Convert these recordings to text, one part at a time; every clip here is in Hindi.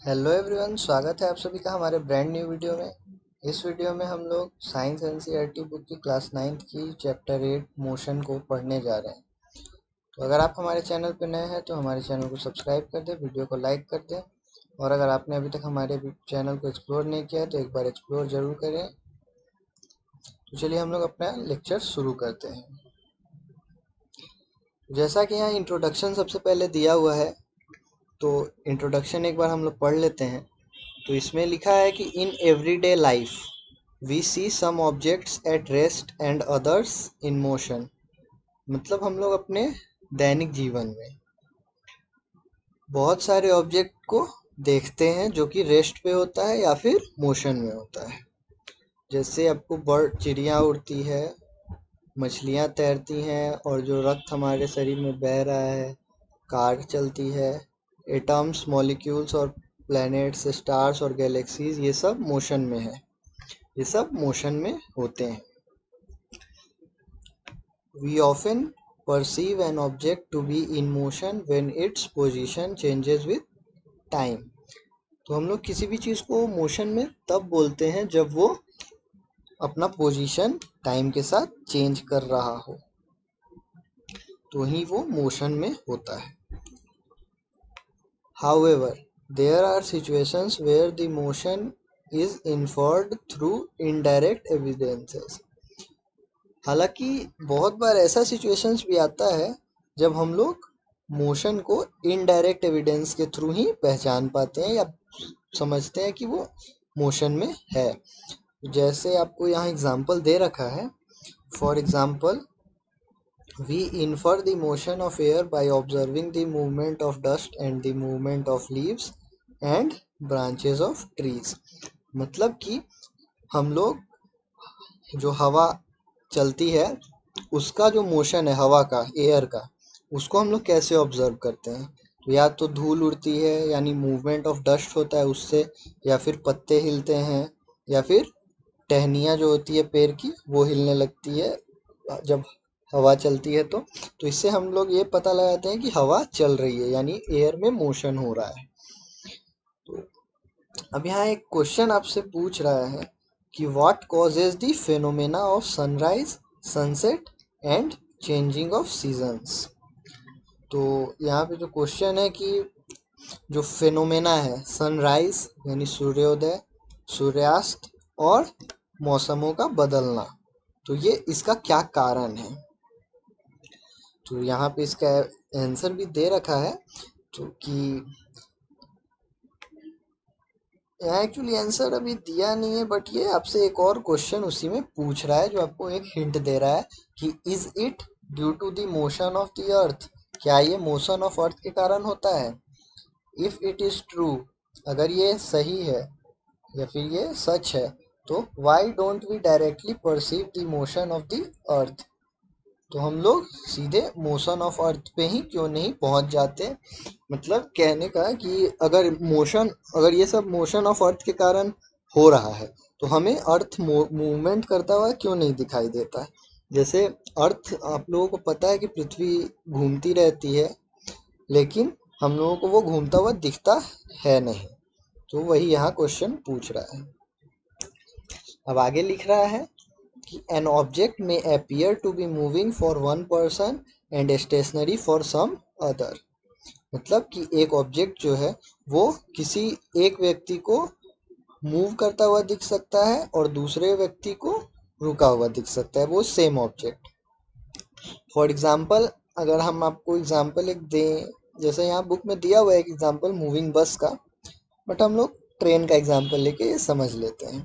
हेलो एवरीवन, स्वागत है आप सभी का हमारे ब्रांड न्यू वीडियो में। इस वीडियो में हम लोग साइंस एनसीईआरटी बुक की क्लास 9th की चैप्टर 8 मोशन को पढ़ने जा रहे हैं। तो अगर आप हमारे चैनल पर नए हैं तो हमारे चैनल को सब्सक्राइब कर दें, वीडियो को लाइक कर दें, और अगर आपने अभी तक हमारे चैनल को एक्सप्लोर नहीं किया है तो एक बार एक्सप्लोर ज़रूर करें। तो चलिए हम लोग अपना लेक्चर शुरू करते हैं। जैसा कि यहाँ इंट्रोडक्शन सबसे पहले दिया हुआ है, तो इंट्रोडक्शन एक बार हम लोग पढ़ लेते हैं। तो इसमें लिखा है कि in everyday life we see some objects at rest and others in motion. मतलब हम लोग अपने दैनिक जीवन में बहुत सारे ऑब्जेक्ट को देखते हैं जो कि रेस्ट पे होता है या फिर मोशन में होता है। जैसे आपको बर्ड, चिड़िया उड़ती है, मछलियाँ तैरती हैं, और जो रक्त हमारे शरीर में बह रहा है, कार चलती है, एटम्स, मॉलिक्यूल्स और प्लैनेट्स, स्टार्स और गैलेक्सीज, ये सब मोशन में है, ये सब मोशन में होते हैं। We often perceive an object to be in motion when its position changes with time। तो हम लोग किसी भी चीज़ को मोशन में तब बोलते हैं जब वो अपना पोजीशन टाइम के साथ चेंज कर रहा हो, तो ही वो मोशन में होता है। However, there are situations where the motion is inferred through indirect evidences। हालांकि बहुत बार ऐसा सिचुएशंस भी आता है जब हम लोग मोशन को इनडायरेक्ट एविडेंस के थ्रू ही पहचान पाते हैं या समझते हैं कि वो मोशन में है। जैसे आपको यहाँ एग्जांपल दे रखा है। For example, we infer the motion of air by observing the movement of dust and the movement of leaves and branches of trees. मतलब कि हम लोग जो हवा चलती है उसका जो मोशन है, हवा का, एयर का, उसको हम लोग कैसे ऑब्जर्व करते हैं। तो या तो धूल उड़ती है यानी मूवमेंट ऑफ डस्ट होता है उससे, या फिर पत्ते हिलते हैं, या फिर टहनियाँ जो होती है पेड़ की वो हिलने लगती है जब हवा चलती है। तो इससे हम लोग ये पता लगाते हैं कि हवा चल रही है, यानी एयर में मोशन हो रहा है। तो अब यहाँ एक क्वेश्चन आपसे पूछ रहा है कि what causes the phenomena of sunrise, sunset and changing of seasons. तो यहाँ पे जो क्वेश्चन है कि जो फेनोमेना है, सनराइज यानी सूर्योदय, सूर्यास्त और मौसमों का बदलना, तो ये इसका क्या कारण है। तो यहाँ पे इसका आंसर भी दे रखा है। तो कि यहाँ एक्चुअली आंसर अभी दिया नहीं है, बट ये आपसे एक और क्वेश्चन उसी में पूछ रहा है जो आपको एक हिंट दे रहा है कि is it due to the motion of the earth. क्या ये मोशन ऑफ अर्थ के कारण होता है। इफ इट इज ट्रू, अगर ये सही है या फिर ये सच है, तो why don't we directly perceive the motion of the earth. तो हम लोग सीधे मोशन ऑफ अर्थ पे ही क्यों नहीं पहुंच जाते। मतलब कहने का कि अगर ये सब मोशन ऑफ अर्थ के कारण हो रहा है तो हमें अर्थ मूवमेंट करता हुआ क्यों नहीं दिखाई देता। जैसे अर्थ, आप लोगों को पता है कि पृथ्वी घूमती रहती है, लेकिन हम लोगों को वो घूमता हुआ दिखता है नहीं। तो वही यहाँ क्वेश्चन पूछ रहा है। अब आगे लिख रहा है कि an object may appear to be moving for one person and stationary for some other। मतलब कि एक ऑब्जेक्ट जो है वो किसी एक व्यक्ति को मूव करता हुआ दिख सकता है और दूसरे व्यक्ति को रुका हुआ दिख सकता है, वो सेम ऑब्जेक्ट। फॉर एग्जाम्पल, अगर हम आपको एग्जाम्पल एक दें, जैसे यहाँ बुक में दिया हुआ है एक एग्जाम्पल मूविंग बस का, बट हम लोग ट्रेन का एग्जाम्पल लेके ये समझ लेते हैं।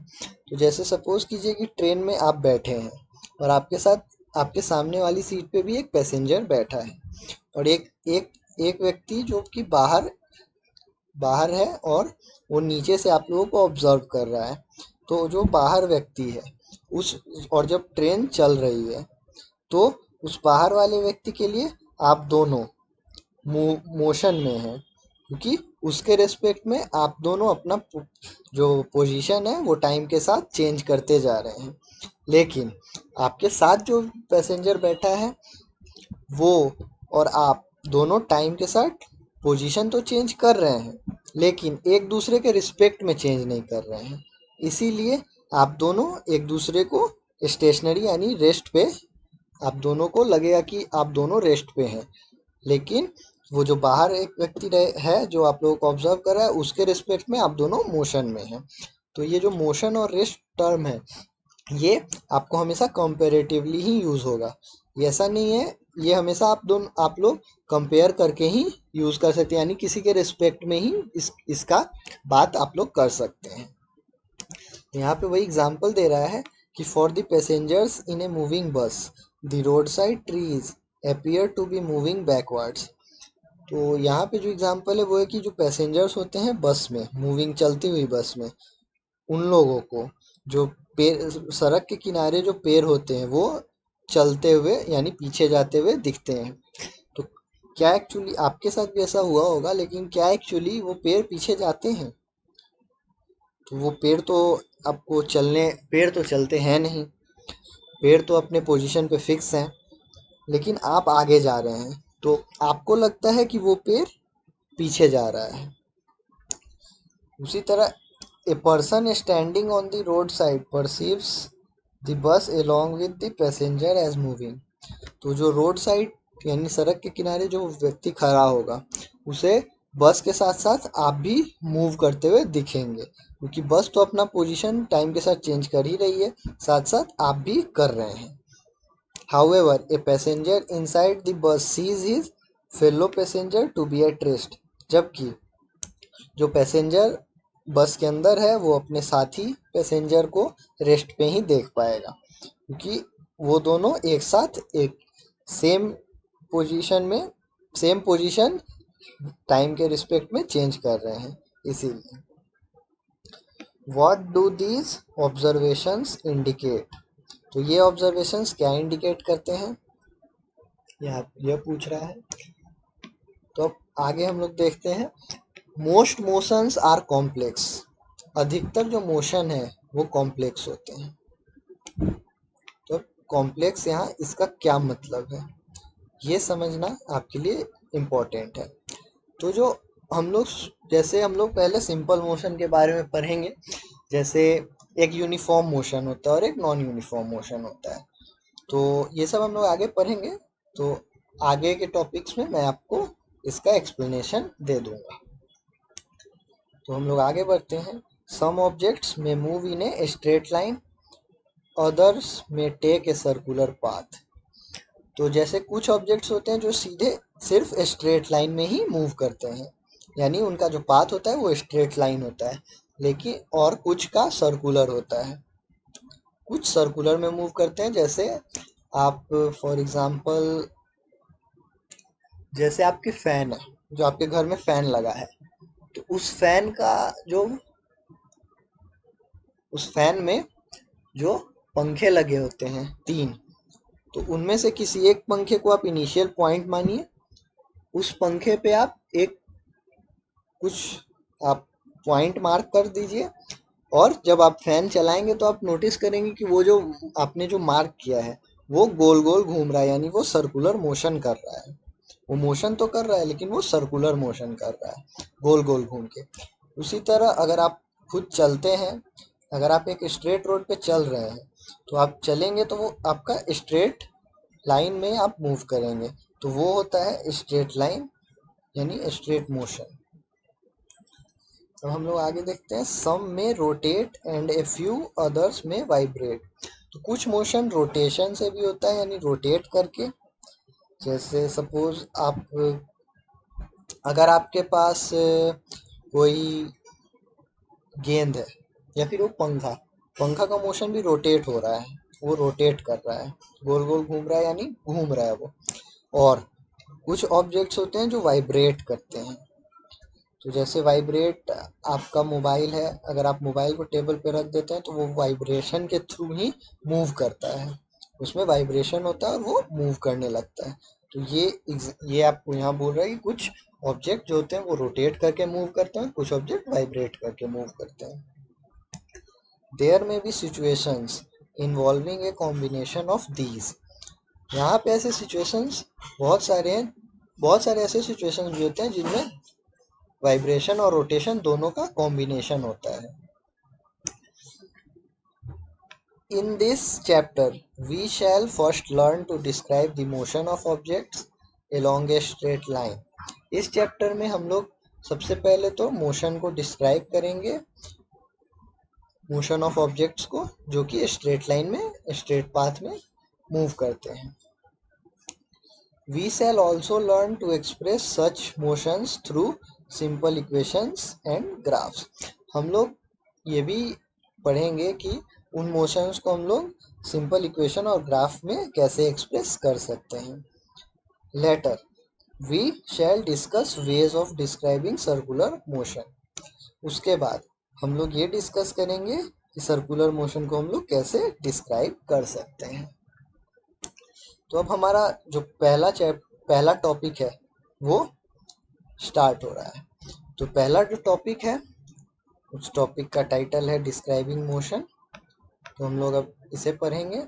तो जैसे सपोज कीजिए कि ट्रेन में आप बैठे हैं और आपके साथ आपके सामने वाली सीट पे भी एक पैसेंजर बैठा है, और एक एक एक व्यक्ति जो कि बाहर बाहर है और वो नीचे से आप लोगों को ऑब्जर्व कर रहा है। तो जो बाहर व्यक्ति है उस और जब ट्रेन चल रही है तो उस बाहर वाले व्यक्ति के लिए आप दोनों मोशन में हैं, क्योंकि उसके रेस्पेक्ट में आप दोनों अपना जो पोजीशन है वो टाइम के साथ चेंज करते जा रहे हैं। लेकिन आपके साथ जो पैसेंजर बैठा है वो और आप दोनों टाइम के साथ पोजीशन तो चेंज कर रहे हैं लेकिन एक दूसरे के रिस्पेक्ट में चेंज नहीं कर रहे हैं। इसीलिए आप दोनों एक दूसरे को स्टेशनरी यानी रेस्ट पे, आप दोनों को लगेगा कि आप दोनों रेस्ट पे हैं, लेकिन वो जो बाहर एक व्यक्ति है जो आप लोगों को ऑब्जर्व कर रहा है उसके रिस्पेक्ट में आप दोनों मोशन में हैं। तो ये जो मोशन और रेस्ट टर्म है ये आपको हमेशा कंपेरेटिवली ही यूज़ होगा। ये ऐसा नहीं है, ये हमेशा आप लोग कंपेयर करके ही यूज़ कर सकते हैं, यानी किसी के रिस्पेक्ट में ही इसका बात आप लोग कर सकते हैं। यहाँ पे वही एग्जाम्पल दे रहा है कि for the passengers in a moving bus the road side trees appear to be moving backwards. तो यहाँ पे जो एग्जाम्पल है वो है कि जो पैसेंजर्स होते हैं बस में, मूविंग चलती हुई बस में, उन लोगों को जो पेड़, सड़क के किनारे जो पेड़ होते हैं वो चलते हुए यानी पीछे जाते हुए दिखते हैं। तो क्या एक्चुअली आपके साथ भी ऐसा हुआ होगा, लेकिन क्या एक्चुअली वो पेड़ पीछे जाते हैं? तो वो पेड़ तो आपको पेड़ तो चलते हैं नहीं, पेड़ तो अपने पोजीशन पे फिक्स हैं, लेकिन आप आगे जा रहे हैं तो आपको लगता है कि वो पेड़ पीछे जा रहा है। उसी तरह a person standing on the road side perceives the bus along with the passenger as moving। तो जो रोड साइड यानी सड़क के किनारे जो व्यक्ति खड़ा होगा उसे बस के साथ साथ आप भी मूव करते हुए दिखेंगे, क्योंकि बस तो अपना पोजीशन टाइम के साथ चेंज कर ही रही है, साथ साथ आप भी कर रहे हैं। However, a passenger inside the bus sees his fellow passenger to be at rest। जबकि जो पैसेंजर बस के अंदर है वो अपने साथी पैसेंजर को रेस्ट पे ही देख पाएगा, क्योंकि वो दोनों एक साथ एक सेम सेम पोजीशन टाइम के रिस्पेक्ट में चेंज कर रहे हैं। इसीलिए what do these observations indicate. तो ये ऑब्जर्वेशंस क्या इंडिकेट करते हैं, यह पूछ रहा है। तो अब आगे हम लोग देखते हैं। Most motions are complex. अधिकतर जो मोशन है वो कॉम्प्लेक्स होते हैं। तो कॉम्प्लेक्स यहाँ इसका क्या मतलब है ये समझना आपके लिए इम्पोर्टेंट है। तो जो जैसे हम लोग पहले सिंपल मोशन के बारे में पढ़ेंगे, जैसे एक यूनिफॉर्म मोशन होता है और एक नॉन यूनिफॉर्म मोशन होता है, तो ये सब हम लोग आगे पढ़ेंगे। तो आगे के टॉपिक्स में मैं आपको इसका एक्सप्लेनेशन दे दूंगा। तो हम लोग आगे बढ़ते हैं। सम ऑब्जेक्ट्स में move in a straight line, others में टेक ए सर्कुलर पाथ। तो जैसे कुछ ऑब्जेक्ट्स होते हैं जो सीधे सिर्फ स्ट्रेट लाइन में ही मूव करते हैं, यानी उनका जो पाथ होता है वो स्ट्रेट लाइन होता है, लेकिन और कुछ का सर्कुलर होता है। कुछ सर्कुलर में मूव करते हैं, जैसे आप फॉर एग्जांपल जैसे आपके फैन है, जो आपके घर में फैन लगा है, तो उस फैन में जो पंखे लगे होते हैं 3, तो उनमें से किसी एक पंखे को आप इनिशियल पॉइंट मानिए, उस पंखे पे आप कुछ आप पॉइंट मार्क कर दीजिए, और जब आप फैन चलाएंगे तो आप नोटिस करेंगे कि वो जो आपने जो मार्क किया है वो गोल गोल घूम रहा है, यानी वो सर्कुलर मोशन कर रहा है। वो मोशन तो कर रहा है लेकिन वो सर्कुलर मोशन कर रहा है, गोल गोल घूम के। उसी तरह अगर आप खुद चलते हैं, अगर आप एक स्ट्रेट रोड पे चल रहे हैं तो आप चलेंगे तो वो आपका स्ट्रेट लाइन में आप मूव करेंगे, तो वो होता है स्ट्रेट लाइन यानी स्ट्रेट मोशन। अब हम लोग आगे देखते हैं। सम में rotate and a few others में वाइब्रेट। तो कुछ मोशन रोटेशन से भी होता है, यानी रोटेट करके। जैसे सपोज अगर आपके पास कोई गेंद है या फिर वो पंखा का मोशन भी रोटेट हो रहा है, वो रोटेट कर रहा है, गोल गोल घूम रहा है, यानी घूम रहा है वो। और कुछ ऑब्जेक्ट्स होते हैं जो वाइब्रेट करते हैं। तो जैसे वाइब्रेट आपका मोबाइल है, अगर आप मोबाइल को टेबल पे रख देते हैं तो वो वाइब्रेशन के थ्रू ही मूव करता है, उसमें वाइब्रेशन होता है और वो मूव करने लगता है। तो ये आपको यहाँ बोल रहा है कि कुछ ऑब्जेक्ट जो होते हैं वो रोटेट करके मूव करते हैं, कुछ ऑब्जेक्ट वाइब्रेट करके मूव करते हैं। There may be situations involving a combination of these. यहाँ पे ऐसे सिचुएशंस बहुत सारे हैं, बहुत सारे ऐसे सिचुएशंस भी होते हैं जिनमें वाइब्रेशन और रोटेशन दोनों का कॉम्बिनेशन होता है। In this chapter, we shall first learn to describe the motion of objects along a straight line. इस चैप्टर में हम लोग सबसे पहले तो मोशन को डिस्क्राइब करेंगे, मोशन ऑफ ऑब्जेक्ट्स को, जो कि स्ट्रेट लाइन में, स्ट्रेट पाथ में मूव करते हैं। We shall also learn to express such motions through simple equations and graphs. हम लोग ये भी पढ़ेंगे कि उन मोशंस को हम लोग सिंपल इक्वेशन और ग्राफ में कैसे एक्सप्रेस कर सकते हैं। Later we shall discuss ways of describing circular motion. उसके बाद हम लोग ये डिस्कस करेंगे कि सर्कुलर मोशन को हम लोग कैसे डिस्क्राइब कर सकते हैं। तो अब हमारा जो पहला टॉपिक है वो स्टार्ट हो रहा है। तो पहला जो टॉपिक है उस टॉपिक का टाइटल है डिस्क्राइबिंग मोशन। तो हम लोग अब इसे पढ़ेंगे।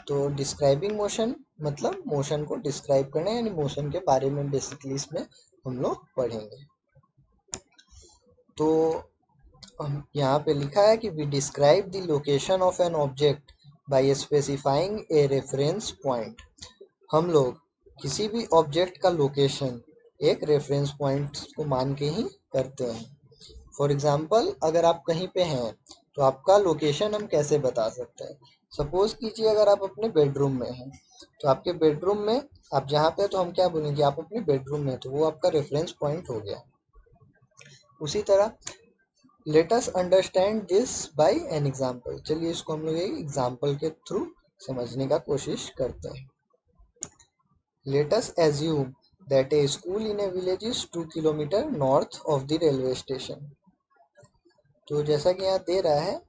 तो डिस्क्राइबिंग मोशन मतलब मोशन को डिस्क्राइब करना, यानी मोशन के बारे में बेसिकली इसमें हम लोग पढ़ेंगे। तो यहाँ पे लिखा है कि we describe the location of an object by specifying a reference point. हम लोग किसी भी ऑब्जेक्ट का लोकेशन एक रेफरेंस पॉइंट को मान के ही करते हैं। फॉर एग्जाम्पल, अगर आप कहीं पे हैं तो आपका लोकेशन हम कैसे बता सकते हैं। सपोज कीजिए अगर आप अपने बेडरूम में हैं, तो आपके बेडरूम में आप जहाँ पे, तो हम क्या बोलेंगे, आप अपने बेडरूम में, तो वो आपका रेफरेंस पॉइंट हो गया। उसी तरह let us understand this by an example. चलिए इसको हम लोग एक एग्जाम्पल के थ्रू समझने का कोशिश करते हैं। Let us assume that A school in A village is 2 kilometre north of the railway station. तो जैसा कि यहाँ दे रहा है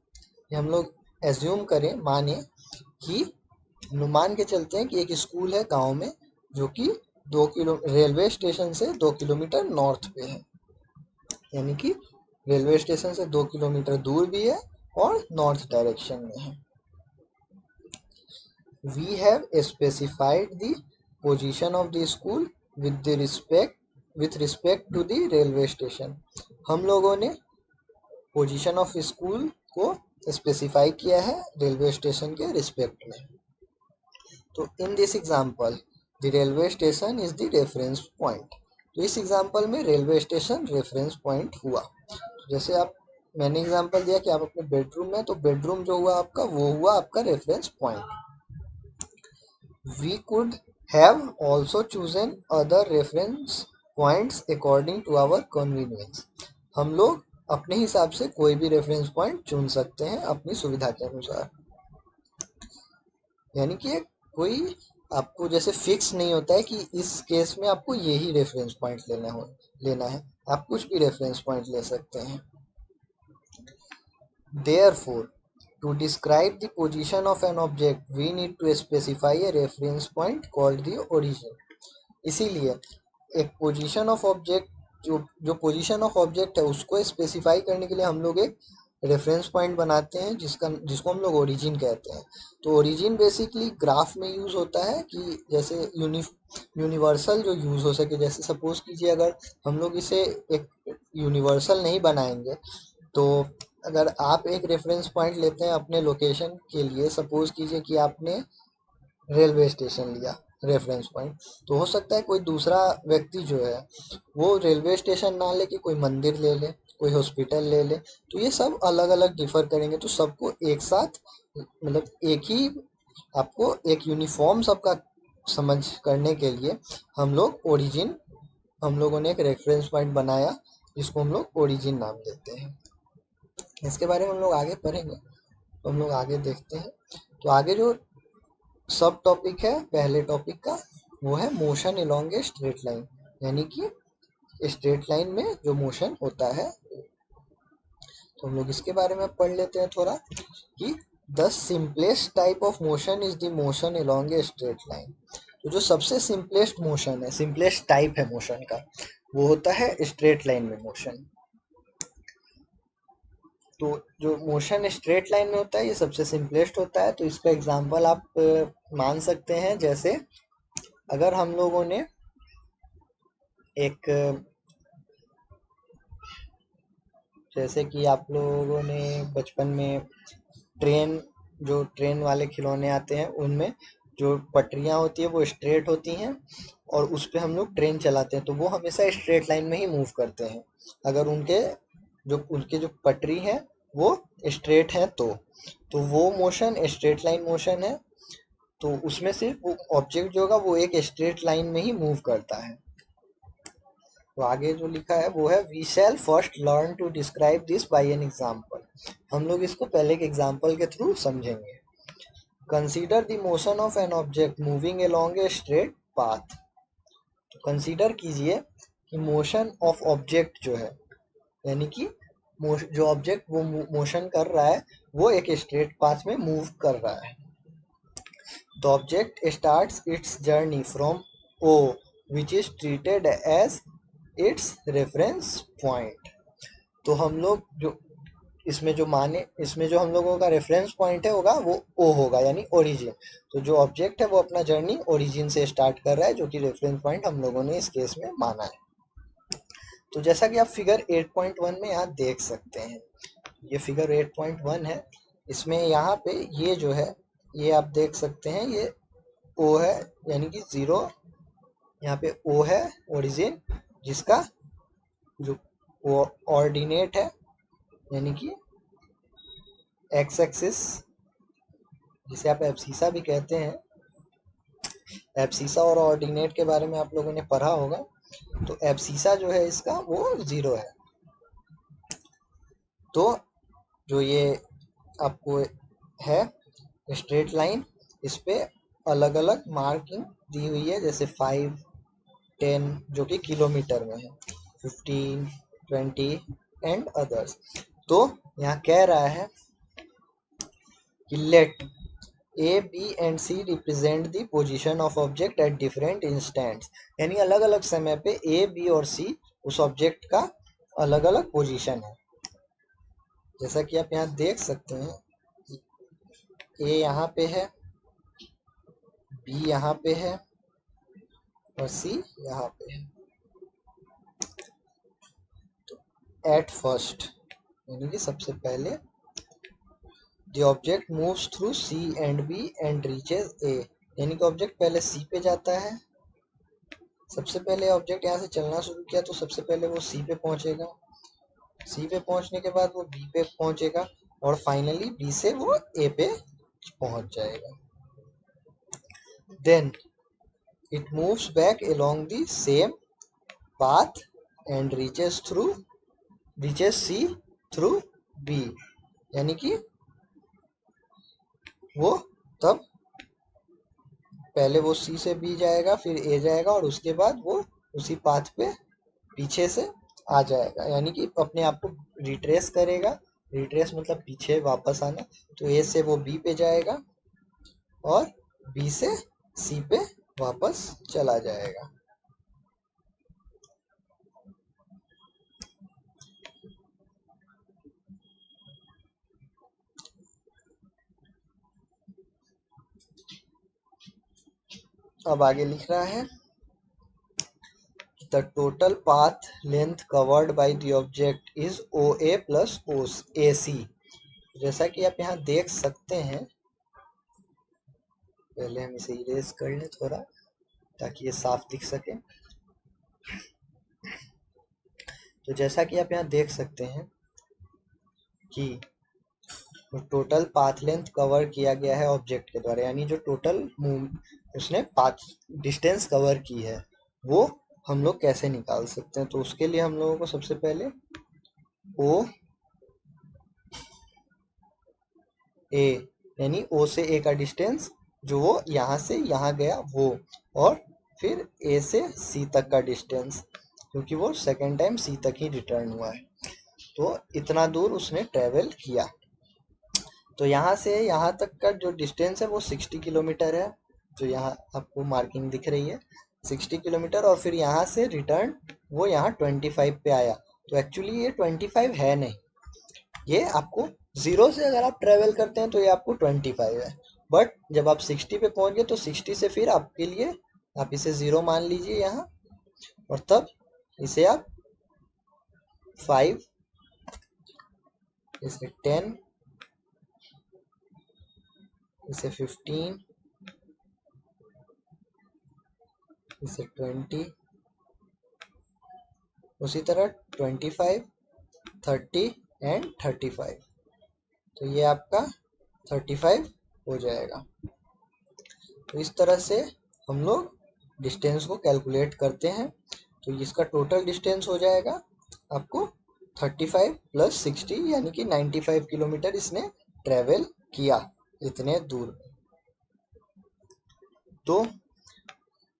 कि हम लोग एज्यूम करें, माने कि हम लोग मान के चलते हैं कि एक स्कूल है गांव में, जो कि 2 किलो रेलवे स्टेशन से 2 किलोमीटर नॉर्थ पे है, यानी कि रेलवे स्टेशन से 2 किलोमीटर दूर भी है और नॉर्थ डायरेक्शन में है। We have specified the position of the school with respect to the railway station. हम लोगों ने पोजीशन ऑफ स्कूल को स्पेसिफाई किया है रेलवे स्टेशन के रिस्पेक्ट में। तो in this example the railway station is the reference point. तो इस एग्जाम्पल में रेलवे स्टेशन रेफरेंस पॉइंट हुआ। जैसे मैंने एग्जाम्पल दिया कि आप अपने बेडरूम में, तो बेडरूम जो हुआ आपका, वो हुआ आपका reference point. We could have also chosen other reference points according to our convenience. हम लोग अपने हिसाब से कोई भी रेफरेंस पॉइंट चुन सकते हैं अपनी सुविधा के अनुसार, यानी कि कोई आपको जैसे फिक्स नहीं होता है कि इस केस में आपको यही रेफरेंस पॉइंट लेना है, आप कुछ भी रेफरेंस पॉइंट ले सकते हैं। Therefore, to describe the position of an object, we need to specify a reference point called the origin. इसीलिए एक पोजीशन ऑफ ऑब्जेक्ट, जो पोजीशन ऑफ ऑब्जेक्ट है उसको स्पेसिफाई करने के लिए हम लोग एक रेफरेंस पॉइंट बनाते हैं जिसको हम लोग ओरिजिन कहते हैं। तो ओरिजिन बेसिकली ग्राफ में यूज़ होता है कि जैसे यूनिवर्सल जो यूज़ हो सके। जैसे सपोज कीजिए अगर हम लोग इसे एक यूनिवर्सल नहीं बनाएंगे, तो अगर आप एक रेफरेंस पॉइंट लेते हैं अपने लोकेशन के लिए, सपोज कीजिए कि आपने रेलवे स्टेशन लिया रेफरेंस पॉइंट, तो हो सकता है कोई दूसरा व्यक्ति जो है वो रेलवे स्टेशन ना लेके कोई मंदिर ले ले, कोई हॉस्पिटल ले ले, तो ये सब अलग अलग डिफर करेंगे। तो सबको एक साथ, मतलब एक ही, आपको एक यूनिफॉर्म सबका समझ करने के लिए हम लोगों ने एक रेफरेंस पॉइंट बनाया जिसको हम लोग ओरिजिन नाम देते हैं। इसके बारे में हम लोग आगे पढ़ेंगे, तो हम लोग आगे देखते हैं। तो आगे जो सब टॉपिक है पहले टॉपिक का, वो है motion along a straight line, यानी कि स्ट्रेट लाइन में जो मोशन होता है। तो हम लोग इसके बारे में पढ़ लेते हैं थोड़ा कि the simplest type of motion is the motion along a straight line. तो जो सबसे सिंपलेस्ट मोशन है, सिंपलेस्ट टाइप है मोशन का, वो होता है स्ट्रेट लाइन में मोशन। तो जो मोशन स्ट्रेट लाइन में होता है ये सबसे सिंपलेस्ट होता है। तो इसका एग्जांपल आप मान सकते हैं, जैसे अगर हम लोगों ने एक जैसे कि आप लोगों ने बचपन में ट्रेन जो ट्रेन वाले खिलौने आते हैं उनमें जो पटरियाँ होती है वो स्ट्रेट होती हैं और उस पे हम लोग ट्रेन चलाते हैं तो वो हमेशा स्ट्रेट लाइन में ही मूव करते हैं अगर उनके जो पटरी है वो स्ट्रेट है तो वो मोशन स्ट्रेट लाइन मोशन है। तो उसमें से वो ऑब्जेक्ट जो होगा वो एक स्ट्रेट लाइन में ही मूव करता है। तो आगे जो लिखा है वो है we shall first learn to describe this by an example. हम लोग इसको पहले एक एग्जाम्पल के थ्रू समझेंगे। Consider the motion of an object moving along a straight path. तो कंसीडर कीजिए कि मोशन ऑफ ऑब्जेक्ट जो है यानी कि जो ऑब्जेक्ट वो मोशन कर रहा है वो एक स्ट्रेट पाथ में मूव कर रहा है। The object starts its journey from O which is treated as its reference point. तो हम लोग जो इसमें जो हम लोगों का रेफरेंस पॉइंट है होगा वो ओ होगा यानी ओरिजिन। तो जो ऑब्जेक्ट है वो अपना जर्नी ओरिजिन से स्टार्ट कर रहा है जो कि रेफरेंस पॉइंट हम लोगों ने इस केस में माना है। तो जैसा कि आप फिगर 8.1 में यहाँ देख सकते हैं ये फिगर 8.1 है। इसमें यहाँ पे ये जो है ये आप देख सकते हैं ये ओ है यानी कि 0 यहाँ पे ओ है ओरिजिन जिसका जो ऑर्डिनेट है यानी कि एक्स एक्सिस जिसे आप एब्सिसा भी कहते हैं। एब्सिसा और ऑर्डिनेट के बारे में आप लोगों ने पढ़ा होगा। तो एब्सिसा जो है इसका वो 0 है। तो जो ये आपको है स्ट्रेट लाइन इस पे अलग अलग मार्किंग दी हुई है जैसे 5 10 जो कि किलोमीटर में है 15 20 एंड अदर्स। तो यहाँ कह रहा है कि let A B and C represent the position of object at different instants यानी अलग अलग समय पे ए बी और सी उस ऑब्जेक्ट का अलग अलग पोजीशन है। जैसा कि आप यहाँ देख सकते हैं ए यहाँ पे है बी यहाँ पे है और सी यहाँ पे है। एट फर्स्ट यानी कि सबसे पहले the object moves through C and B and reaches A यानी कि ऑब्जेक्ट पहले सी पे जाता है। सबसे पहले ऑब्जेक्ट यहाँ से चलना शुरू किया तो सबसे पहले वो सी पे पहुंचेगा। सी पे पहुंचने के बाद वो बी पे पहुंचेगा और फाइनली बी से वो ए पे पहुंच जाएगा। Then it moves back along the same path and reaches C through B यानी कि वो तब पहले वो सी से बी जाएगा फिर ए जाएगा और उसके बाद वो उसी पाथ पे पीछे से आ जाएगा यानी कि अपने आप को रिट्रेस करेगा। रिट्रेस मतलब पीछे वापस आना। तो ए से वो बी पे जाएगा और बी से सी पे वापस चला जाएगा। अब आगे लिख रहा है the total path length covered by the object is O A plus O A C. जैसा कि आप यहाँ देख सकते हैं पहले हम इसे इरेज कर लें थोड़ा ताकि ये साफ दिख सके। तो जैसा कि आप यहाँ देख सकते हैं कि टोटल पाथ लेंथ कवर किया गया है ऑब्जेक्ट के द्वारा यानी जो टोटल उसने पाथ डिस्टेंस कवर की है वो हम लोग कैसे निकाल सकते हैं। तो उसके लिए हम लोगों को सबसे पहले ओ ए यानी ओ से ए का डिस्टेंस जो वो यहाँ से यहाँ गया वो और फिर ए से सी तक का डिस्टेंस क्योंकि वो सेकेंड टाइम सी तक ही रिटर्न हुआ है तो इतना दूर उसने ट्रेवल किया। तो यहाँ से यहाँ तक का जो डिस्टेंस है वो 60 किलोमीटर है। तो यहाँ आपको मार्किंग दिख रही है 60 किलोमीटर और फिर यहाँ से रिटर्न वो यहाँ 25 पे आया। तो एक्चुअली ये 25 है नहीं, ये आपको 0 से अगर आप ट्रेवल करते हैं तो ये आपको 25 है। बट जब आप 60 पे पहुंच गए तो 60 से फिर आपके लिए आप इसे 0 मान लीजिए यहाँ और तब इसे आप 5 इसे 10, इसे 15, इसे 20, उसी तरह 25, 30 एंड 35। तो ये आपका 35 हो जाएगा। तो इस तरह से हम लोग डिस्टेंस को कैलकुलेट करते हैं। तो इसका टोटल डिस्टेंस हो जाएगा आपको 35 प्लस 60 यानी कि 95 किलोमीटर इसने ट्रेवल किया इतने दूर। तो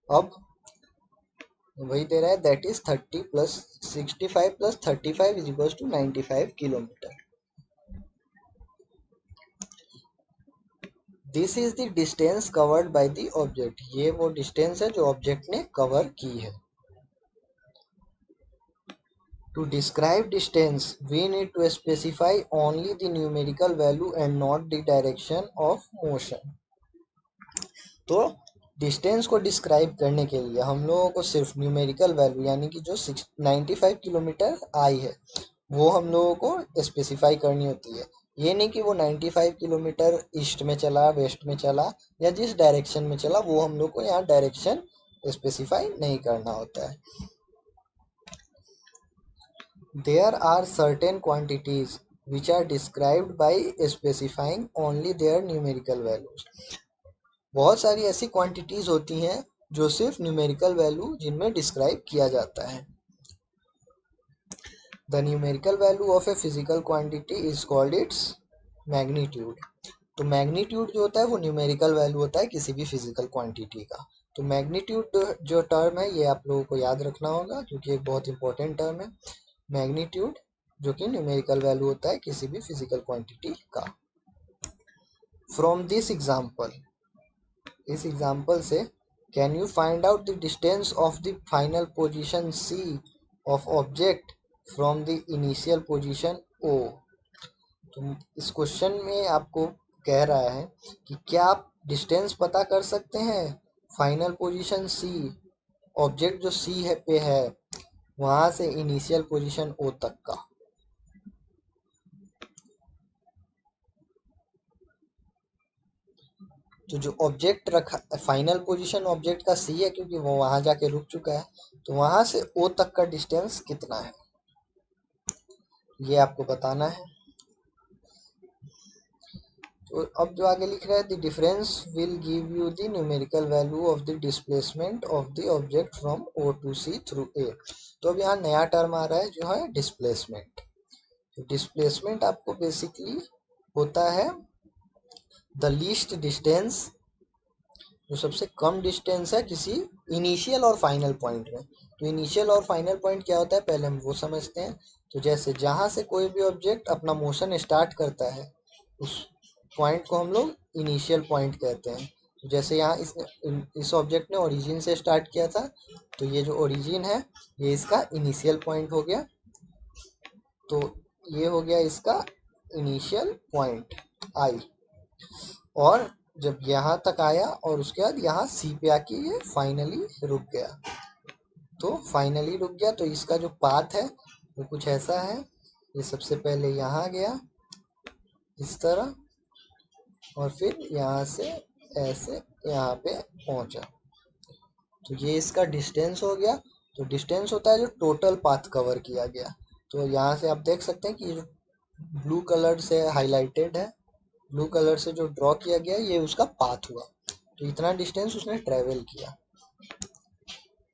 अब वही दे रहा है, that is 30 plus 65 plus 35 is equal to 95 kilometre. This is the distance covered by the object. ये वो डिस्टेंस है जो ऑब्जेक्ट ने कवर की है। To describe distance, we need to specify only the numerical value and not the direction of motion. तो डिस्टेंस को डिस्क्राइब करने के लिए हम लोगों को सिर्फ न्यूमेरिकल वैल्यू यानी कि जो 95 किलोमीटर आई है वो हम लोगों को स्पेसिफाई करनी होती है। ये नहीं कि वो 95 किलोमीटर ईस्ट में चला, वेस्ट में चला या जिस डायरेक्शन में चला वो हम लोग को यहाँ डायरेक्शन स्पेसिफाई नहीं करना होता है। There are certain quantities which are described by specifying only their numerical values. बहुत सारी ऐसी क्वांटिटीज होती हैं जो सिर्फ न्यूमेरिकल वैल्यू जिनमें डिस्क्राइब किया जाता है। The numerical value of a physical quantity is called its magnitude. तो मैग्नीट्यूड जो होता है वो न्यूमेरिकल वैल्यू होता है किसी भी फिजिकल क्वांटिटी का। तो मैग्नीट्यूड जो टर्म है ये आप लोगों को याद रखना होगा क्योंकि एक बहुत इंपॉर्टेंट टर्म है मैग्नीट्यूड, जो कि न्यूमेरिकल वैल्यू होता है किसी भी फिजिकल क्वांटिटी का। फ्रॉम दिस एग्जाम्पल, इस एग्जाम्पल से can you find out the distance of the final position C of object from the initial position O. तो इस क्वेश्चन में आपको कह रहा है कि क्या आप डिस्टेंस पता कर सकते हैं फाइनल पोजीशन सी, ऑब्जेक्ट जो सी है पे है वहां से इनिशियल पोजीशन ओ तक का। तो जो ऑब्जेक्ट रखा फाइनल पोजीशन ऑब्जेक्ट का सी है क्योंकि वो वहां जाके रुक चुका है, तो वहां से ओ तक का डिस्टेंस कितना है ये आपको बताना है। तो अब जो आगे लिख रहा है the difference will give you the numerical value of the displacement of the object from O to C through A. तो अब यहाँ नया टर्म आ रहा है जो है डिस्प्लेसमेंट। तो डिस्प्लेसमेंट आपको बेसिकली होता है द लीस्ट डिस्टेंस, जो सबसे कम डिस्टेंस है किसी इनिशियल और फाइनल पॉइंट में। तो इनिशियल और फाइनल पॉइंट क्या होता है पहले हम वो समझते हैं। तो जैसे जहां से कोई भी ऑब्जेक्ट अपना मोशन स्टार्ट करता है उस पॉइंट को हम लोग इनिशियल पॉइंट कहते हैं। तो जैसे यहाँ इस ऑब्जेक्ट ने ओरिजिन से स्टार्ट किया था, तो ये जो ओरिजिन है ये इसका इनिशियल पॉइंट हो गया। तो ये हो गया इसका इनिशियल पॉइंट आई, और जब यहाँ तक आया और उसके बाद यहाँ सी पे आके ये फाइनली रुक गया। तो फाइनली रुक गया तो इसका जो पाथ है वो कुछ ऐसा है, ये सबसे पहले यहाँ गया इस तरह और फिर यहाँ से ऐसे यहाँ पे पहुँचा। तो ये इसका डिस्टेंस हो गया। तो डिस्टेंस होता है जो टोटल पाथ कवर किया गया। तो यहाँ से आप देख सकते हैं कि ये जो ब्लू कलर से हाईलाइटेड है, ब्लू कलर से जो ड्रॉ किया गया ये उसका पाथ हुआ। तो इतना डिस्टेंस उसने ट्रेवल किया।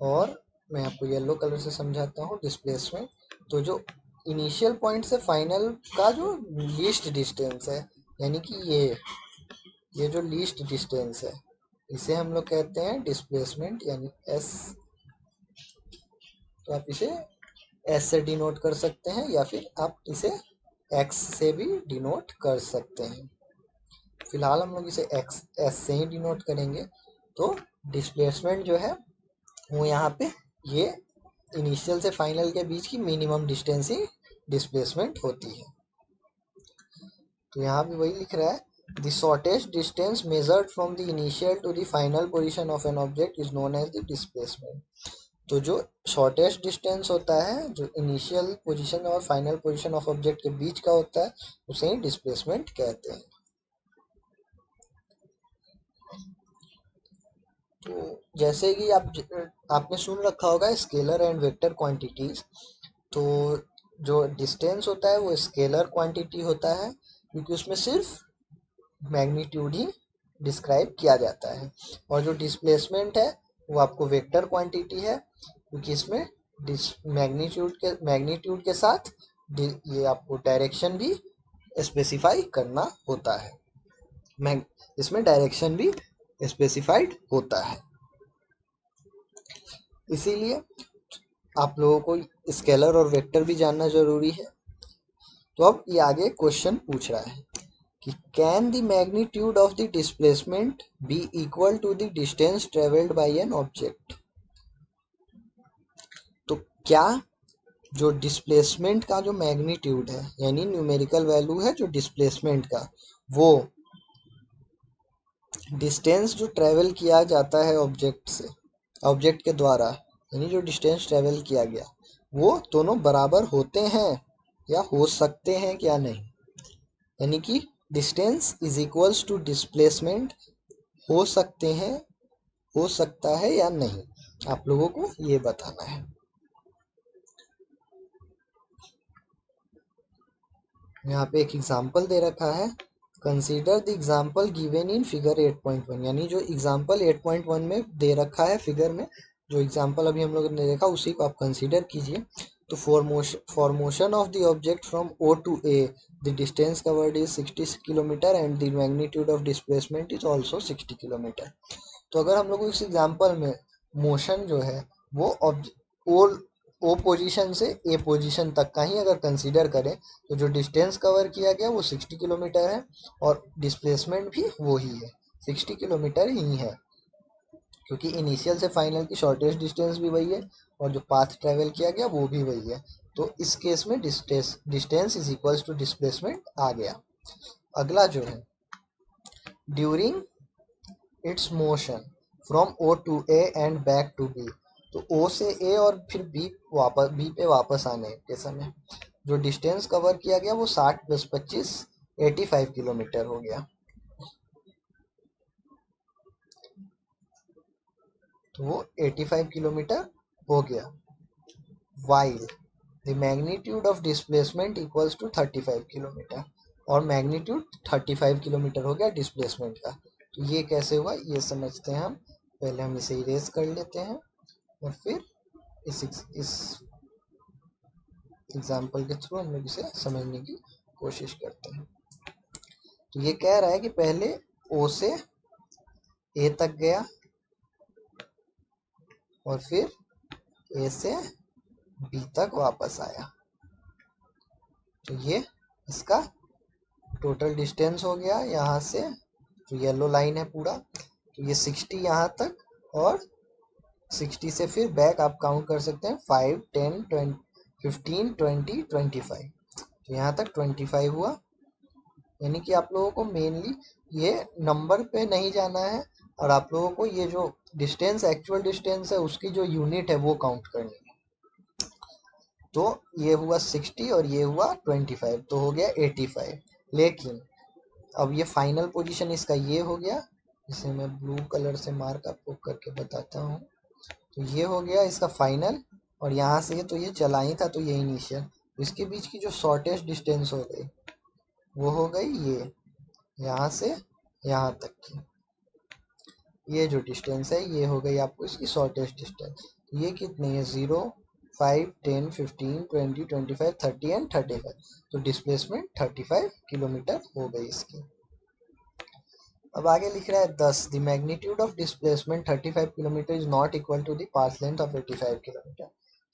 और मैं आपको येलो कलर से समझाता हूँ डिस्प्लेसमेंट। तो जो इनिशियल पॉइंट से फाइनल का जो लीस्ट डिस्टेंस है यानी कि ये जो लीस्ट डिस्टेंस है इसे हम लोग कहते हैं डिस्प्लेसमेंट यानी एस। तो आप इसे एस से डिनोट कर सकते हैं या फिर आप इसे एक्स से भी डिनोट कर सकते हैं। फिलहाल हम लोग इसे एक्स एस से ही डिनोट करेंगे। तो डिस्प्लेसमेंट जो है वो यहाँ पे ये इनिशियल से फाइनल के बीच की मिनिमम डिस्टेंस ही डिस्प्लेसमेंट होती है। तो यहाँ भी वही लिख रहा है the shortest distance measured from the initial to the final position of an object is known as the displacement. तो जो शॉर्टेस्ट डिस्टेंस होता है, जो इनिशियल पोजीशन और फाइनल पोजीशन ऑफ ऑब्जेक्ट के बीच का होता है, उसे ही डिस्प्लेसमेंट कहते हैं। तो जैसे कि आपने सुन रखा होगा स्केलर एंड वेक्टर क्वांटिटीज। तो जो डिस्टेंस होता है वो स्केलर क्वांटिटी होता है, क्योंकि उसमें सिर्फ मैग्नीट्यूड ही डिस्क्राइब किया जाता है। और जो डिस्प्लेसमेंट है वो आपको वेक्टर क्वांटिटी है, क्योंकि इसमें मैग्नीट्यूड के साथ ये आपको डायरेक्शन भी स्पेसिफाई करना होता है। इसमें डायरेक्शन भी स्पेसिफाइड होता है। इसीलिए आप लोगों को स्केलर और वेक्टर भी जानना जरूरी है। तो अब ये आगे क्वेश्चन पूछ रहा है कि can the magnitude of the displacement be equal to the distance travelled by an object. तो क्या जो डिस्प्लेसमेंट का जो मैग्नीट्यूड है, यानी न्यूमेरिकल वैल्यू है जो डिस्प्लेसमेंट का, वो डिस्टेंस जो ट्रेवल किया जाता है ऑब्जेक्ट के द्वारा, यानी जो डिस्टेंस ट्रेवल किया गया, वो दोनों बराबर होते हैं या हो सकते हैं क्या नहीं। यानी कि distance is equals to displacement हो सकते हैं, हो सकता है या नहीं, आप लोगों को ये बताना है। यहाँ पे एक एग्जाम्पल दे रखा है, consider the example given in figure 8.1। यानी जो एग्जाम्पल 8.1 में दे रखा है फिगर में, जो एग्जाम्पल अभी हम लोगों ने देखा उसी को आप कंसीडर कीजिए। तो for motion of the object from O to A the distance covered is 60 kilometre and the magnitude of displacement is also 60 kilometre. तो अगर हम लोग इस एग्जाम्पल में मोशन जो है वो ओ पोजीशन से ए पोजीशन तक का ही अगर कंसीडर करें, तो जो डिस्टेंस कवर किया गया वो 60 किलोमीटर है और डिस्प्लेसमेंट भी वो ही है, 60 किलोमीटर ही है, क्योंकि इनिशियल से फाइनल की शॉर्टेस्ट डिस्टेंस भी वही है और जो पाथ ट्रेवल किया गया वो भी वही है। तो इस केस में distance is equals to displacement आ गया। अगला जो है, during its motion from O to A and back to B. तो ओ से ए और फिर बी पे वापस आने के समय जो डिस्टेंस कवर किया गया वो 60 + 25 85 किलोमीटर हो गया। तो वो 85 किलोमीटर हो गया। While the magnitude of displacement equals to 35 kilometre, और मैग्नीट्यूड 35 किलोमीटर हो गया डिस्प्लेसमेंट का। तो ये कैसे हुआ ये समझते हैं हम। पहले हम इसे इरेज कर लेते हैं और फिर इस एग्जाम्पल के थ्रू हम लोग इसे समझने की कोशिश करते हैं। तो ये कह रहा है कि पहले ओ से ए तक गया और फिर ए से बी तक वापस आया। तो ये इसका टोटल डिस्टेंस हो गया यहाँ से, तो येलो लाइन है पूरा। तो ये 60 यहाँ तक और 60 से फिर बैक आप काउंट कर सकते हैं 5 10 20 15 20 25। तो यहाँ तक 25 हुआ। यानी कि आप लोगों को मेनली ये नंबर पे नहीं जाना है और आप लोगों को ये जो डिस्टेंस एक्चुअल डिस्टेंस है उसकी जो यूनिट है वो काउंट करनी है। तो ये हुआ 60 और ये हुआ 25, तो हो गया 85। लेकिन अब ये फाइनल पोजीशन इसका ये हो गया, जिसे मैं ब्लू कलर से मार्क आपको करके बताता हूँ। तो ये हो गया इसका फाइनल, और यहाँ से तो ये चला ही था तो ये इनिशियल। इसके बीच की जो शॉर्टेस्ट डिस्टेंस हो गई वो हो गई ये, यहाँ से यहाँ तक की ये जो डिस्टेंस है ये हो गई आपको इसकी शॉर्टेस्ट डिस्टेंस। ये कितनी है 0 5 10 15 20 25 30 एंड 35। तो डिस्प्लेसमेंट 35 किलोमीटर हो गई इसकी। अब आगे लिख रहा है 10 the magnitude of displacement 35 kilometre is not equal to the path length of 85 kilometre.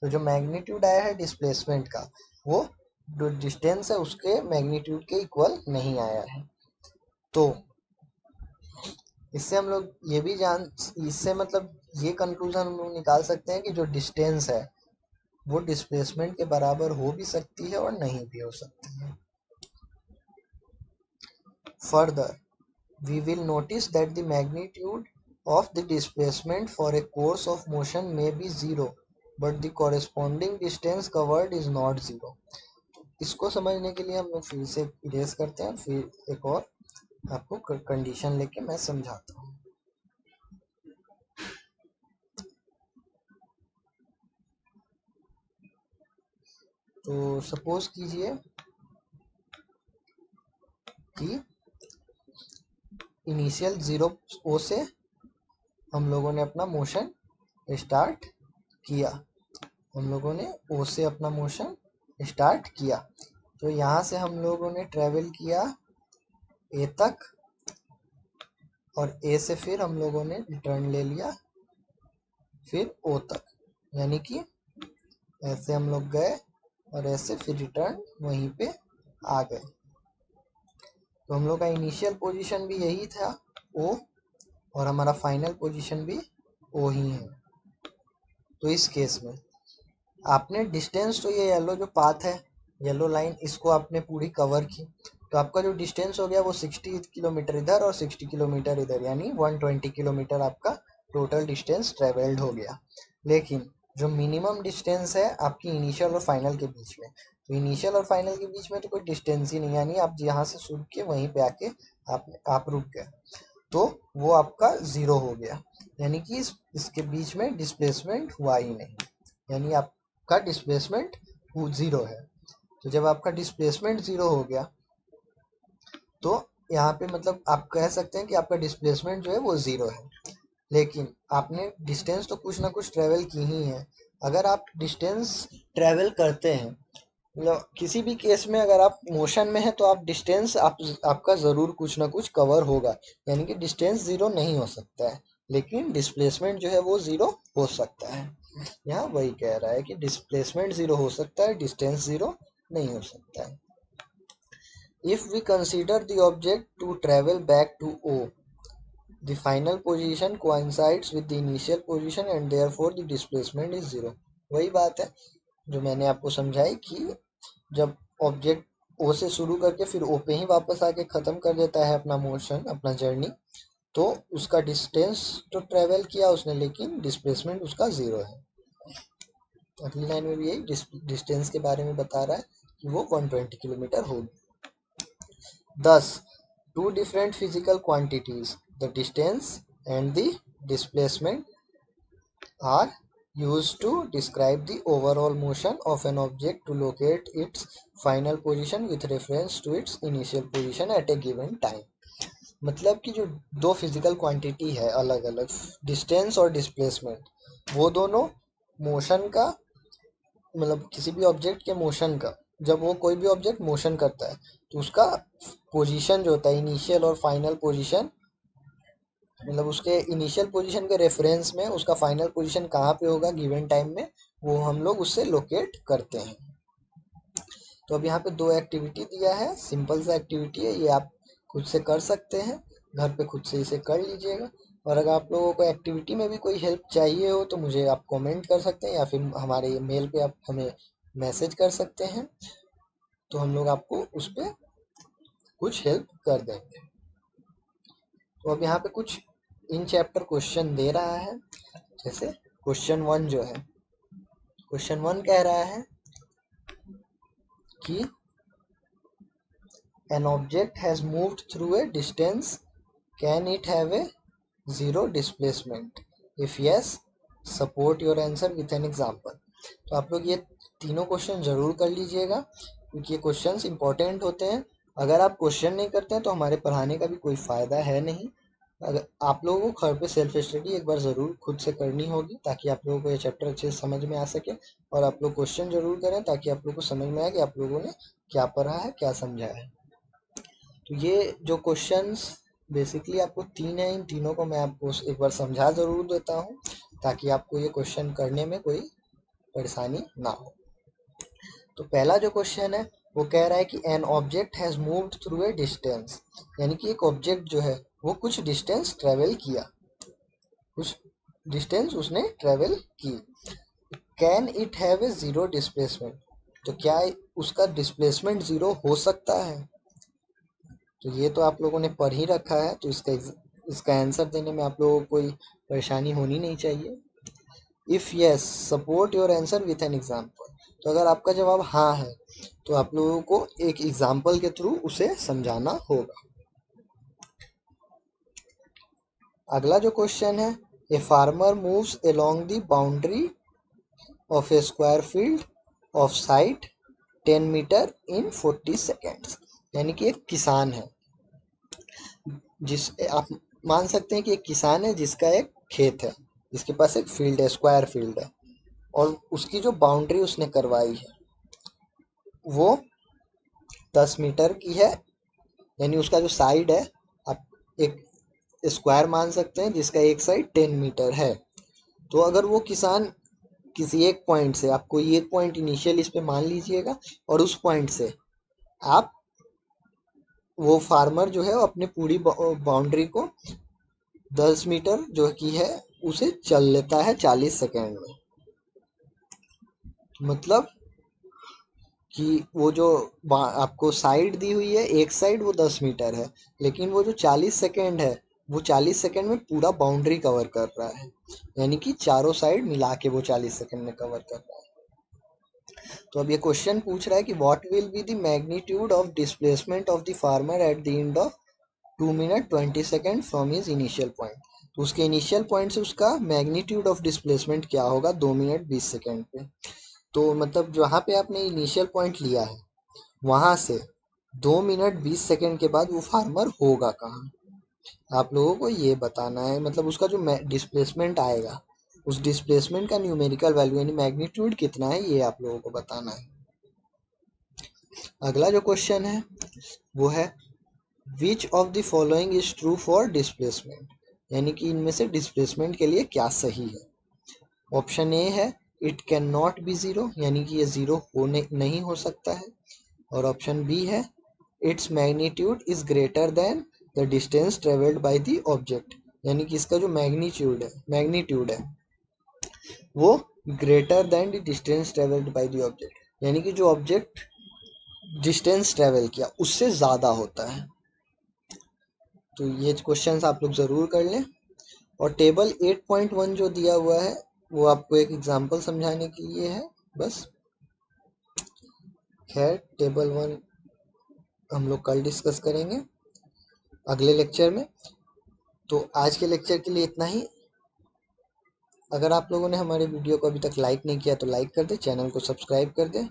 तो जो मैग्नीट्यूड आया है डिस्प्लेसमेंट का वो जो डिस्टेंस है उसके मैग्नीट्यूड के इक्वल नहीं आया है। तो इससे हम लोग ये भी इससे मतलब ये कंक्लूजन हम लोग निकाल सकते हैं कि जो डिस्टेंस है वो डिस्प्लेसमेंट के बराबर हो भी सकती है और नहीं भी हो सकती है। Further we will notice that the magnitude of the displacement for a course of motion may be zero but the corresponding distance covered is not zero. इसको समझने के लिए हम लोग फिर से इरेज करते हैं, फिर एक और आपको कंडीशन लेके मैं समझाता हूँ। तो सपोज कीजिए कि इनिशियल 0 से हम लोगों ने अपना मोशन स्टार्ट किया, हम लोगों ने ओ से अपना मोशन स्टार्ट किया। तो यहाँ से हम लोगों ने ट्रेवल किया ए तक, और ए से फिर हम लोगों ने रिटर्न ले लिया फिर ओ तक, यानी कि ऐसे हम लोग गए और ऐसे फिर रिटर्न वहीं पे आ गए। तो हम लोग का इनिशियल पोजीशन भी यही था ओ, और हमारा फाइनल पोजीशन भी ओ ही है। तो इस केस में आपने डिस्टेंस, तो ये येलो जो पाथ है, येलो लाइन, इसको आपने पूरी कवर की, तो आपका जो डिस्टेंस हो गया वो 60 किलोमीटर इधर और 60 किलोमीटर इधर, यानी 120 किलोमीटर आपका टोटल डिस्टेंस ट्रेवल्ड हो गया। लेकिन जो मिनिमम डिस्टेंस है आपकी इनिशियल और फाइनल के बीच में, तो इनिशियल और फाइनल के बीच में तो कोई डिस्टेंस ही नहीं, यानी आप यहाँ से शुरू के वहीं पे आके आप रुक गए, तो वो आपका ज़ीरो हो गया, यानी कि इसके बीच में डिस्प्लेसमेंट हुआ ही नहीं, यानी आपका डिस्प्लेसमेंट ज़ीरो है। तो जब आपका डिस्प्लेसमेंट ज़ीरो हो गया तो यहाँ पे मतलब आप कह सकते हैं कि आपका डिस्प्लेसमेंट जो है वो ज़ीरो है। लेकिन आपने डिस्टेंस तो कुछ ना कुछ ट्रेवल की ही है। अगर आप डिस्टेंस ट्रेवल करते हैं, मतलब किसी भी केस में अगर आप मोशन में हैं तो आप डिस्टेंस आपका ज़रूर कुछ ना कुछ कवर होगा, यानी कि डिस्टेंस ज़ीरो नहीं हो सकता है, लेकिन डिस्प्लेसमेंट जो है वो ज़ीरो हो सकता है। यहाँ वही कह रहा है कि डिस्प्लेसमेंट ज़ीरो हो सकता है, डिस्टेंस ज़ीरो नहीं हो सकता है। If we consider the object to travel back to O, the final position coincides with the initial position and therefore the displacement is zero। वही बात है जो मैंने आपको समझाई कि जब ऑब्जेक्ट ओ से शुरू करके फिर ओ पे ही वापस आके ख़त्म कर देता है अपना मोशन, अपना जर्नी, तो उसका डिस्टेंस तो ट्रेवल किया उसने, लेकिन डिस्प्लेसमेंट उसका ज़ीरो है। अगली लाइन में भी यही डिस्टेंस के बारे में बता रहा है कि वो 120 किलोमीटर होगी। Thus, two different physical quantities, the distance and the displacement, are used to describe the overall motion of an object to locate its final position with reference to its initial position at a given time। मतलब कि जो दो फिजिकल क्वांटिटी है अलग अलग, डिस्टेंस और डिस्प्लेसमेंट, वो दोनों मोशन का, मतलब किसी भी ऑब्जेक्ट के मोशन का, जब वो कोई भी ऑब्जेक्ट मोशन करता है तो उसका पोजीशन जो होता है इनिशियल और फाइनल पोजीशन, मतलब उसके इनिशियल पोजीशन के रेफरेंस में उसका फाइनल पोजीशन कहाँ पे होगा गिवन टाइम में, वो हम लोग उससे लोकेट करते हैं। तो अब यहाँ पे दो एक्टिविटी दिया है, सिंपल सा एक्टिविटी है, ये आप खुद से कर सकते हैं, घर पे खुद से इसे कर लीजिएगा। और अगर आप लोगों को एक्टिविटी में भी कोई हेल्प चाहिए हो तो मुझे आप कमेंट कर सकते हैं, या फिर हमारे मेल पे आप हमें मैसेज कर सकते हैं, तो हम लोग आपको उस पर कुछ हेल्प कर देंगे। तो अब यहाँ पे कुछ इन चैप्टर क्वेश्चन दे रहा है, जैसे क्वेश्चन 1 जो है, क्वेश्चन 1 कह रहा है कि an object has moved through a distance, can it have a zero displacement? If yes, support your answer with an example। तो आप लोग ये तीनों क्वेश्चन ज़रूर कर लीजिएगा, क्योंकि ये क्वेश्चंस इंपॉर्टेंट होते हैं। अगर आप क्वेश्चन नहीं करते हैं तो हमारे पढ़ाने का भी कोई फ़ायदा है नहीं। अगर आप लोगों को घर पे सेल्फ स्टडी एक बार ज़रूर खुद से करनी होगी, ताकि आप लोगों को ये चैप्टर अच्छे से समझ में आ सके, और आप लोग क्वेश्चन ज़रूर करें ताकि आप लोग को समझ में आए कि आप लोगों ने क्या पढ़ा है, क्या समझा है। तो ये जो क्वेश्चंस बेसिकली आपको तीन है, इन तीनों को मैं आपको एक बार समझा ज़रूर देता हूँ, ताकि आपको ये क्वेश्चन करने में कोई परेशानी ना हो। तो पहला जो क्वेश्चन है वो कह रहा है कि an object has moved through a distance, यानी कि एक ऑब्जेक्ट जो है वो कुछ डिस्टेंस ट्रेवल किया, कुछ डिस्टेंस उसने ट्रेवल की। Can it have a zero displacement, तो क्या उसका डिस्प्लेसमेंट ज़ीरो हो सकता है? तो ये तो आप लोगों ने पढ़ ही रखा है, तो इसका आंसर देने में आप लोगों को कोई परेशानी होनी नहीं चाहिए। If yes support your answer with an example. तो अगर आपका जवाब हाँ है तो आप लोगों को एक एग्जाम्पल के थ्रू उसे समझाना होगा। अगला जो क्वेश्चन है, a farmer moves along the boundary of a square field of side 10 metre in 40 seconds. यानी कि एक किसान है, जिस आप मान सकते हैं कि एक किसान है जिसका एक खेत है, जिसके पास एक फील्ड है, स्क्वायर फील्ड है, और उसकी जो बाउंड्री उसने करवाई है वो 10 मीटर की है। यानी उसका जो साइड है, आप एक स्क्वायर मान सकते हैं जिसका एक साइड 10 मीटर है। तो अगर वो किसान किसी एक पॉइंट से, आप कोई एक पॉइंट इनिशियल इस पे मान लीजिएगा, और उस पॉइंट से आप वो फार्मर जो है वो अपने पूरी बाउंड्री को 10 मीटर जो कि है उसे चल लेता है 40 सेकेंड में। मतलब कि वो जो आपको साइड दी हुई है, एक साइड वो 10 मीटर है, लेकिन वो जो 40 सेकेंड है वो 40 सेकेंड में पूरा बाउंड्री कवर कर रहा है। यानी कि चारों साइड मिला के वो 40 सेकेंड में कवर कर रहा है। तो अब ये क्वेश्चन पूछ रहा है कि what will be the magnitude of displacement of the farmer at the end of 2 minute 20 second from his initial point. तो उसके इनिशियल पॉइंट से उसका मैग्नीट्यूड ऑफ डिस्प्लेसमेंट क्या होगा 2 मिनट 20 सेकेंड पे। तो मतलब जहाँ पे आपने इनिशियल पॉइंट लिया है वहां से 2 मिनट 20 सेकेंड के बाद वो फार्मर होगा कहाँ, आप लोगों को ये बताना है। मतलब उसका जो डिस्प्लेसमेंट आएगा, उस डिस्प्लेसमेंट का न्यूमेरिकल वैल्यू यानी मैग्नीट्यूड कितना है, ये आप लोगों को बताना है। अगला जो क्वेश्चन है वो है which of the following is true for displacement. यानी कि इनमें से डिस्प्लेसमेंट के लिए क्या सही है। ऑप्शन ए है it can not be zero, यानी कि ये ज़ीरो होने नहीं हो सकता है। और ऑप्शन बी है its magnitude is greater than the distance travelled bye the object. यानी कि इसका जो मैग्नीट्यूड है वो greater than the distance travelled bye the object, यानी कि जो ऑब्जेक्ट डिस्टेंस ट्रेवल किया उससे ज़्यादा होता है। तो ये क्वेश्चंस आप लोग ज़रूर कर लें। और टेबल 8.1 जो दिया हुआ है वो आपको एक एग्जांपल समझाने के लिए है बस। खैर टेबल 1 हम लोग कल डिस्कस करेंगे अगले लेक्चर में। तो आज के लेक्चर के लिए इतना ही। अगर आप लोगों ने हमारे वीडियो को अभी तक लाइक नहीं किया तो लाइक कर दें, चैनल को सब्सक्राइब कर दें,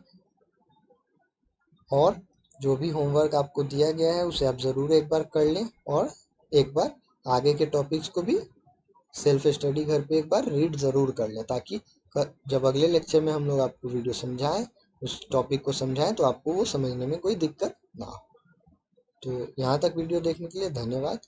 और जो भी होमवर्क आपको दिया गया है उसे आप ज़रूर एक बार कर लें, और एक बार आगे के टॉपिक्स को भी सेल्फ स्टडी घर पे एक बार रीड ज़रूर कर लें, ताकि जब अगले लेक्चर में हम लोग आपको वीडियो समझाएं, उस टॉपिक को समझाएं, तो आपको वो समझने में कोई दिक्कत ना हो। तो यहाँ तक वीडियो देखने के लिए धन्यवाद।